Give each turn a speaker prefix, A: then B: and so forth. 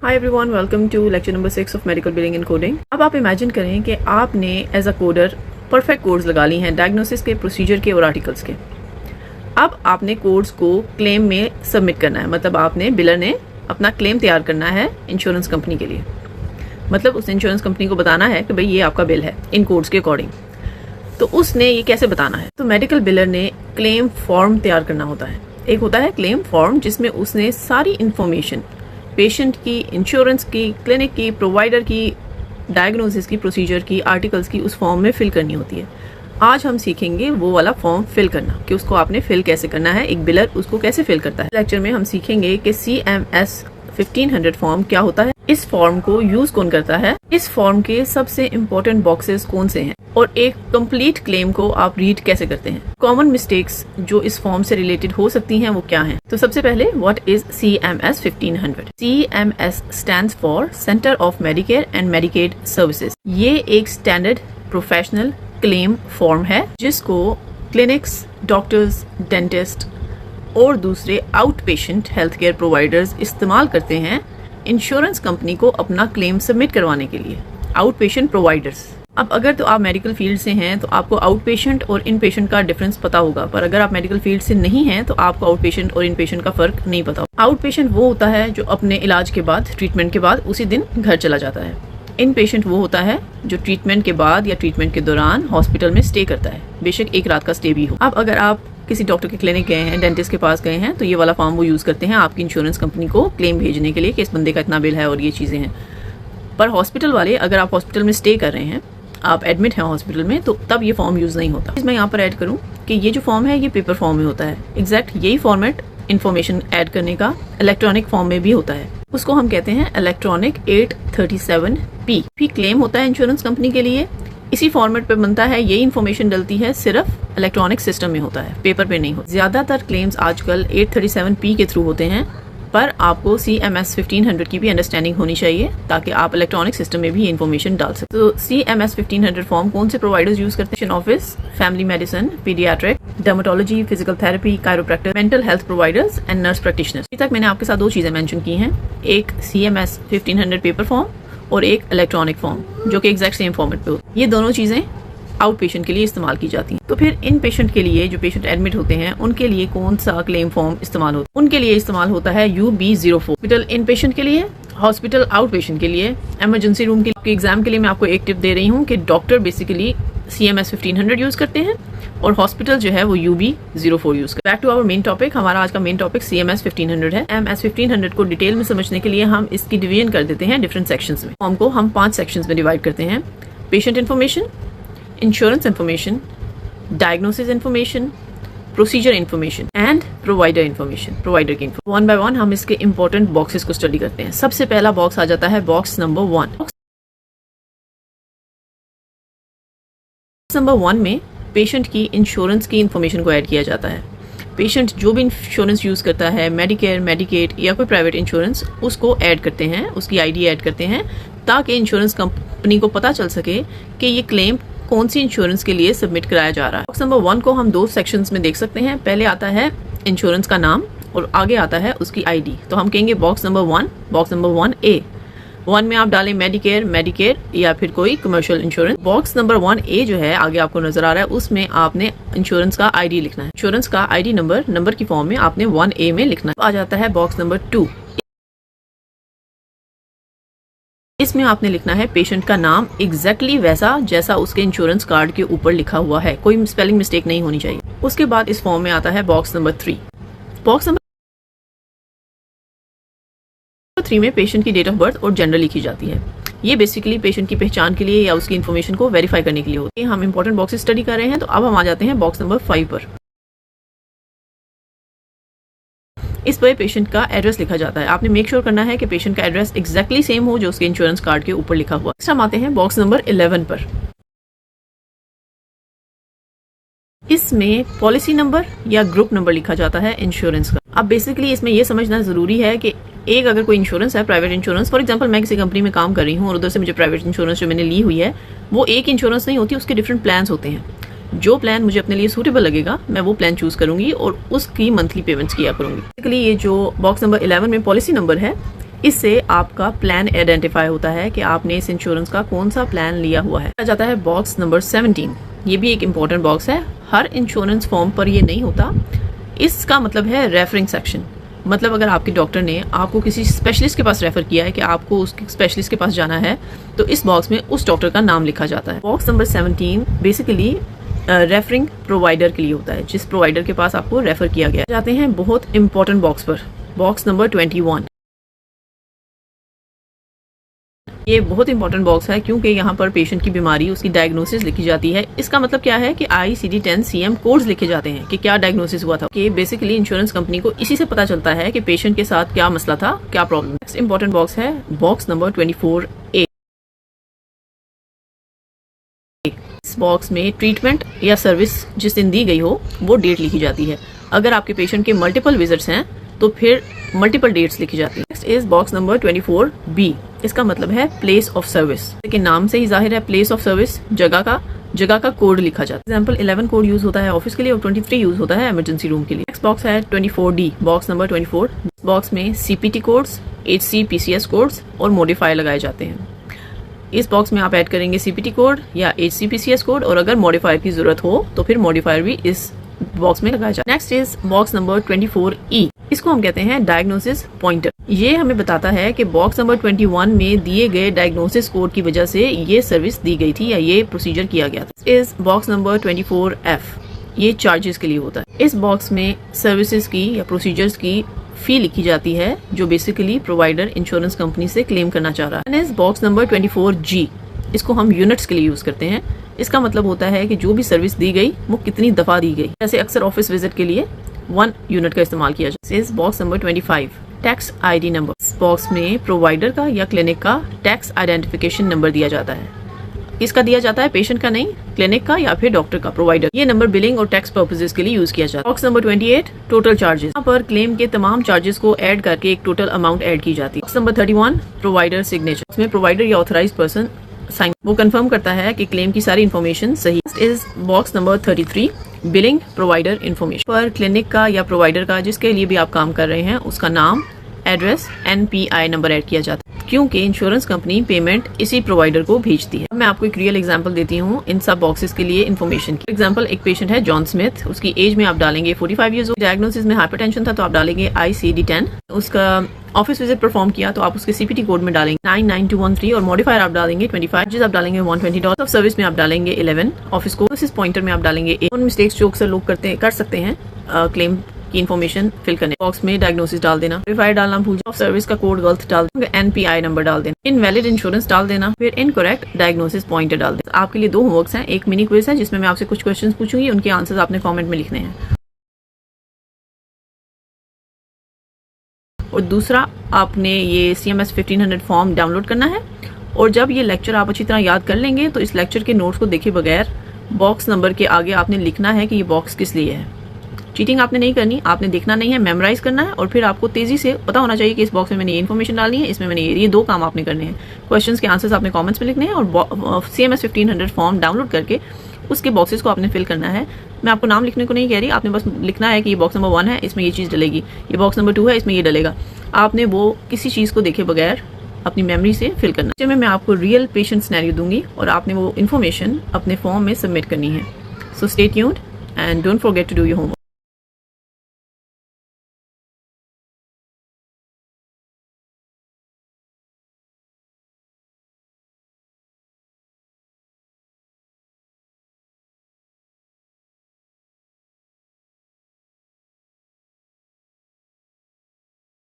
A: Hi everyone, welcome to lecture number 6 of medical billing and coding. अब आप imagine करें कि आपने as a coder perfect codes लगा ली हैं डायग्नोसिस के, प्रोसीजर के और आर्टिकल्स के। अब आपने कोड्स को क्लेम में सबमिट करना है, मतलब आपने बिलर ने अपना क्लेम तैयार करना है इंश्योरेंस कंपनी के लिए। मतलब उस इंश्योरेंस कंपनी को बताना है कि भाई ये आपका बिल है इन कोड्स के अकॉर्डिंग। तो उसने ये कैसे बताना है? तो मेडिकल बिलर ने क्लेम फॉर्म तैयार करना होता है। एक होता है क्लेम फॉर्म जिसमें उसने सारी इंफॉर्मेशन पेशेंट की, इंश्योरेंस की, क्लिनिक की, प्रोवाइडर की, डायग्नोसिस की, प्रोसीजर की, आर्टिकल्स की उस फॉर्म में फिल करनी होती है। आज हम सीखेंगे वो वाला फॉर्म फिल करना कि उसको आपने फिल कैसे करना है, एक बिलर उसको कैसे फिल करता है। लेक्चर में हम सीखेंगे कि CMS 1500 फॉर्म क्या होता है, इस फॉर्म को यूज कौन करता है, इस फॉर्म के सबसे इम्पोर्टेंट बॉक्सेस कौन से हैं और एक कंप्लीट क्लेम को आप रीड कैसे करते हैं। कॉमन मिस्टेक्स जो इस फॉर्म से रिलेटेड हो सकती हैं वो क्या हैं? तो सबसे पहले what is CMS 1500? CMS stands for centre of Medicare and Medicaid services. ये एक स्टैंडर्ड प्रोफेशनल क्लेम फॉर्म है जिसको क्लिनिक्स, डॉक्टर्स, डेंटिस्ट और दूसरे out patient health care providers इस्तेमाल करते हैं इंश्योरेंस कंपनी को अपना क्लेम सबमिट करवाने के लिए। Out patient providers. अब अगर तो आप मेडिकल फील्ड से हैं तो आपको आउट पेशेंट और इन पेशेंट का डिफरेंस पता होगा, पर अगर आप मेडिकल फील्ड से नहीं हैं तो आपको आउट पेशेंट और इन पेशेंट का फर्क नहीं पता होगा। आउट पेशेंट वो होता है जो अपने इलाज के बाद, ट्रीटमेंट के बाद उसी दिन घर चला जाता है। इन पेशेंट वो होता है जो ट्रीटमेंट के बाद या ट्रीटमेंट के दौरान हॉस्पिटल में स्टे करता है, बेशक एक रात का स्टे भी हो। अब अगर आप किसी डॉक्टर के क्लिनिक गए हैं, डेंटिस्ट के पास गए हैं, तो ये वाला फॉर्म वो यूज करते हैं आपकी इंश्योरेंस कंपनी को क्लेम भेजने के लिए कि इस बंदे का इतना बिल है और ये चीजें हैं। पर हॉस्पिटल वाले, अगर आप हॉस्पिटल में स्टे कर रहे हैं, आप एडमिट हैं हॉस्पिटल में, तो तब ये फॉर्म यूज नहीं होता। मैं यहाँ पर ऐड करूँ कि ये जो फॉर्म है ये पेपर फॉर्म में होता है। एग्जैक्ट यही फॉर्मेट इन्फॉर्मेशन ऐड करने का इलेक्ट्रॉनिक फॉर्म में भी होता है। उसको हम कहते हैं इलेक्ट्रॉनिक 837P। भी क्लेम होता है इंश्योरेंस कंपनी के लिए, इसी फॉर्मेट पे बनता है। यही इन्फॉर्मेशन डलती है, सिर्फ इलेक्ट्रॉनिक सिस्टम में होता है, पेपर पे नहीं होता। ज्यादातर क्लेम्स आजकल 837P के थ्रू होते हैं, पर आपको CMS 1500 की भी अंडरस्टैंडिंग होनी चाहिए ताकि आप इलेक्ट्रॉनिक सिस्टम में भी इन्फॉर्मेशन डाल सकते। तो CMS 1500 फॉर्म कौन से प्रोवाइडर्स यूज करते हैं? Office, family medicine, paediatric, dermatology, physical therapy, chiropractor, mental health providers and nurse practitioners. अभी तक मैंने आपके साथ दो चीजें मेंशन की हैं, एक CMS 1500 पेपर फॉर्म और एक इलेक्ट्रॉनिक फॉर्म जो कि एग्जैक्ट सेम फॉर्मेट पे होती है। ये दोनों चीजें आउट पेशेंट के लिए इस्तेमाल की जाती हैं। तो फिर इन पेशेंट के लिए, जो पेशेंट एडमिट होते हैं, उनके लिए कौन सा क्लेम फॉर्म इस्तेमाल होता है? उनके लिए इस्तेमाल होता है UB04। हॉस्पिटल इन पेशेंट के लिए, हॉस्पिटल आउट पेशेंट के लिए, इमरजेंसी रूम के एग्जाम के लिए मैं आपको एक टिप दे रही हूँ कि डॉक्टर बेसिकली CMS 1500 यूज करते हैं और हॉस्पिटल जो है वो UB04 यूज करते हैं। Back to our main topic. हमारा आज का मेन टॉपिक CMS 1500 है। CMS 1500 को डिटेल में समझने के लिए हम इसकी डिवीजन कर देते हैं डिफरेंट सेक्शंस में। फॉर्म को हम 5 सेक्शंस में डिवाइड करते हैं। Patient information, insurance information, diagnosis information, procedure information and provider information, provider की इन्फॉर्मेशन। वन बाय वन हम इसके इंपॉर्टेंट बॉक्सेस को स्टडी करते हैं। सबसे पहला बॉक्स आ जाता है बॉक्स नंबर 1। नंबर 1 में पेशेंट की इंश्योरेंस की इंफॉर्मेशन को ऐड किया जाता है। पेशेंट जो भी इंश्योरेंस यूज करता है, मेडिकेयर, मेडिकेड या कोई प्राइवेट इंश्योरेंस, उसको ऐड करते हैं, उसकी ID ऐड करते हैं ताकि इंश्योरेंस कंपनी को पता चल सके कि ये क्लेम कौन सी इंश्योरेंस के लिए सबमिट कराया जा रहा है। बॉक्स नंबर 1 को हम 2 सेक्शंस में देख सकते हैं। पहले आता है इंश्योरेंस का नाम और आगे आता है उसकी ID। तो हम कहेंगे box number 1, box number 1A। 1 में आप डालें मेडिकेयर या फिर कोई commercial insurance. Box number 1A जो है आगे आपको नजर आ रहा है, उसमें आपने इंश्योरेंस का ID लिखना है। इंश्योरेंस का ID नंबर की फॉर्म में आपने 1A में लिखना है। आ जाता है बॉक्स नंबर 2। इसमें आपने लिखना है पेशेंट का नाम एग्जैक्टली वैसा जैसा उसके इंश्योरेंस कार्ड के ऊपर लिखा हुआ है, कोई स्पेलिंग मिस्टेक नहीं होनी चाहिए। उसके बाद इस फॉर्म में आता है बॉक्स नंबर 3। बॉक्स नंबर 3 में पेशेंट की डेट ऑफ बर्थ और जेंडर लिखी जाती है। ये बेसिकली पेशेंट की पहचान के लिए या उसकी इन्फॉर्मेशन को वेरीफाई करने के लिए होती है। हम इंपॉर्टेंट बॉक्सेस स्टडी कर रहे हैं, तो अब हम आ जाते हैं बॉक्स नंबर 5 पर। इस पर पेशेंट का एड्रेस लिखा जाता है। आपने मेक श्योर करना है कि पेशेंट का एड्रेस एग्जैक्टली सेम हो जो उसके इंश्योरेंस कार्ड के ऊपर लिखा हुआ। नेक्स्ट हम आते हैं बॉक्स नंबर 11 पर। इसमें पॉलिसी नंबर या ग्रुप नंबर लिखा जाता है इंश्योरेंस का। अब बेसिकली इसमें यह समझना जरूरी है कि एक अगर कोई इंश्योरेंस है, प्राइवेट इंश्योरेंस, फॉर एग्जांपल मैं किसी कंपनी में काम कर रही हूँ और उधर से मुझे प्राइवेट इंश्योरेंस जो मैंने ली हुई है वो एक इंश्योरेंस नहीं होती, उसके डिफरेंट प्लान्स होते हैं। जो प्लान मुझे अपने लिए सूटेबल लगेगा मैं वो प्लान चूज करूंगी और उसकी मंथली पेमेंट्स किया करूंगी। बेसिकली ये जो बॉक्स नंबर 11 में पॉलिसी नंबर है, इससे आपका प्लान आइडेंटिफाई होता है कि आपने इस इंश्योरेंस का कौन सा प्लान लिया हुआ है। आ जाता है बॉक्स नंबर 17। ये भी एक इम्पॉर्टेंट बॉक्स है, हर इंश्योरेंस फॉर्म पर ये नहीं होता। इसका मतलब है रेफरिंग सेक्शन। मतलब अगर आपके डॉक्टर ने आपको किसी स्पेशलिस्ट के पास रेफर किया है कि आपको उस स्पेशलिस्ट के पास जाना है, तो इस बॉक्स में उस डॉक्टर का नाम लिखा जाता है। Box number 17 basically referring provider के लिए होता है, जिस प्रोवाइडर के पास आपको रेफर किया गया। जाते हैं बहुत इंपॉर्टेंट बॉक्स पर, बॉक्स नंबर 21। ये बहुत इंपॉर्टेंट बॉक्स है क्योंकि यहाँ पर पेशेंट की बीमारी, उसकी डायग्नोसिस लिखी जाती है। इसका मतलब क्या है कि ICD-10-CM कोड्स लिखे जाते हैं कि क्या डायग्नोसिस हुआ था। कि बेसिकली इंश्योरेंस कंपनी को इसी से पता चलता है कि पेशेंट के साथ क्या मसला था, क्या प्रॉब्लम। नेक्स्ट इंपॉर्टेंट बॉक्स है बॉक्स नंबर 24A। इस बॉक्स में ट्रीटमेंट या सर्विस जिस दिन दी गई हो वो डेट लिखी जाती है। अगर आपके पेशेंट के मल्टीपल विजिट्स हैं तो फिर मल्टीपल डेट्स लिखी जाती है। Next is box number 24B। इसका मतलब है प्लेस ऑफ सर्विस। के नाम से ही जाहिर है प्लेस ऑफ सर्विस, जगह का कोड लिखा जाता है। एग्जाम्पल 11 कोड यूज होता है ऑफिस के लिए और 23 यूज होता है इमरजेंसी रूम के लिए। नेक्स्ट बॉक्स है 24D, बॉक्स नंबर 24। बॉक्स में CPT कोड्स, HCPCS कोड्स और मॉडिफायर लगाए जाते हैं। इस बॉक्स में आप ऐड करेंगे CPT कोड या HCPCS कोड, और अगर मॉडिफायर की जरूरत हो तो फिर मॉडिफायर भी इस बॉक्स में लगाया जाए। Next is box number 24E। इसको हम कहते हैं डायग्नोसिस पॉइंटर। ये हमें बताता है कि बॉक्स नंबर 21 में दिए गए डायग्नोसिस कोड की वजह से ये सर्विस दी गई थी या ये प्रोसीजर किया गया था। इस बॉक्स नंबर 24F, ये चार्जेस के लिए होता है। इस बॉक्स में सर्विसेज की या प्रोसीजर्स की फी लिखी जाती है जो बेसिकली प्रोवाइडर इंश्योरेंस कंपनी से क्लेम करना चाह रहा है। इस बॉक्स नंबर 24G, इसको हम यूनिट्स के लिए यूज करते हैं। इसका मतलब होता है कि जो भी सर्विस दी गई वो कितनी दफा दी गई। जैसे अक्सर ऑफिस विजिट के लिए 1 यूनिट का इस्तेमाल किया जाता है। इस box number 25 tax ID number. इस बॉक्स में प्रोवाइडर का या क्लिनिक का टैक्स आइडेंटिफिकेशन नंबर दिया जाता है। किसका दिया जाता है? पेशेंट का नहीं, क्लिनिक का या फिर डॉक्टर का, प्रोवाइडर। ये नंबर बिलिंग और टैक्स पर्पसेस के लिए यूज किया जाता है। Box number 28 total charges. यहाँ पर क्लेम के तमाम चार्जेस को ऐड करके एक टोटल अमाउंट ऐड की जाती है। Box number 31 provider signature. इसमें प्रोवाइडर या ऑथराइज्ड पर्सन साइन, वो कंफर्म करता है कि क्लेम की सारी इन्फॉर्मेशन सही। Is box number 33 billing provider information. पर क्लिनिक का या प्रोवाइडर का जिसके लिए भी आप काम कर रहे हैं उसका नाम, एड्रेस, NPI नंबर ऐड किया जाता है क्योंकि इंश्योरेंस कंपनी पेमेंट इसी प्रोवाइडर को भेजती है। मैं आपको एक रियल एग्जांपल देती हूँ इन सब बॉक्सेस के लिए इन्फॉर्मेशन की। एग्जांपल, एक पेशेंट है जॉन स्मिथ, उसकी एज में आप डालेंगे 45 ईयर्स। डायग्नोसिस में हाइपरटेंशन था तो आप डालेंगे ICD-10। उसका ऑफिस विजिट परफॉर्म किया तो आप उसके CPT कोड में डालेंगे 99213 और मॉडिफायर आप डालेंगे 25। जिस आप डालेंगे $120। ऑफ सर्विस में आप डालेंगे 11। ऑफिस को इस पॉइंटर में आप डालेंगे 8। उन मिस्टेक्स जो अक्सर लोग कर सकते हैं क्लेम की इन्फॉर्मेशन फिल करने। बॉक्स में डायग्नोसिस डाल देना, मॉडिफायर डालना भूल जाओ, सर्विस का कोड गलत डाल देना, NPI नंबर डाल देना, इनवैलिड इंश्योरेंस डाल देना, फिर इनकरेक्ट डायग्नोसिस पॉइंटर डाल देना। आपके लिए 2 होमवर्क्स हैं, एक मिनी क्विज है जिसमें मैं आपसे कुछ क्वेश्चंस पूछूंगी, उनके आंसर्स आपने कमेंट में लिखने हैं, और दूसरा आपने ये CMS 1500 फॉर्म डाउनलोड करना है। और जब ये लेक्चर आप अच्छी तरह याद कर लेंगे तो इस लेक्चर के नोट्स को देखे बगैर बॉक्स नंबर के आगे आपने लिखना है कि ये बॉक्स किस लिए है। चीटिंग आपने नहीं करनी, आपने देखना नहीं है, मेमोराइज करना है और फिर आपको तेजी से पता होना चाहिए कि इस बॉक्स में मैंने ये इन्फॉर्मेशन डालनी है, इसमें मैंने ये 2 काम आपने करने हैं। क्वेश्चंस के आंसर्स आपने कमेंट्स में लिखने हैं और CMS 1500 फॉर्म डाउनलोड करके उसके बॉक्सेस को आपने फिल करना है। मैं आपको नाम लिखने को नहीं कह रही, आपने बस लिखना है कि ये बॉक्स नंबर 1 है, इसमें ये चीज़ डलेगी, ये बॉक्स नंबर 2 है, इसमें ये डलेगा। आपने वो किसी चीज़ को देखे बगैर अपनी मेमोरी से फिल करना। इसमें मैं आपको रियल पेशेंट सिनेरियो दूंगी और आपने वो इन्फॉर्मेशन अपने फॉर्म में सबमिट करनी है। So stay tuned and don't forget to do your homework.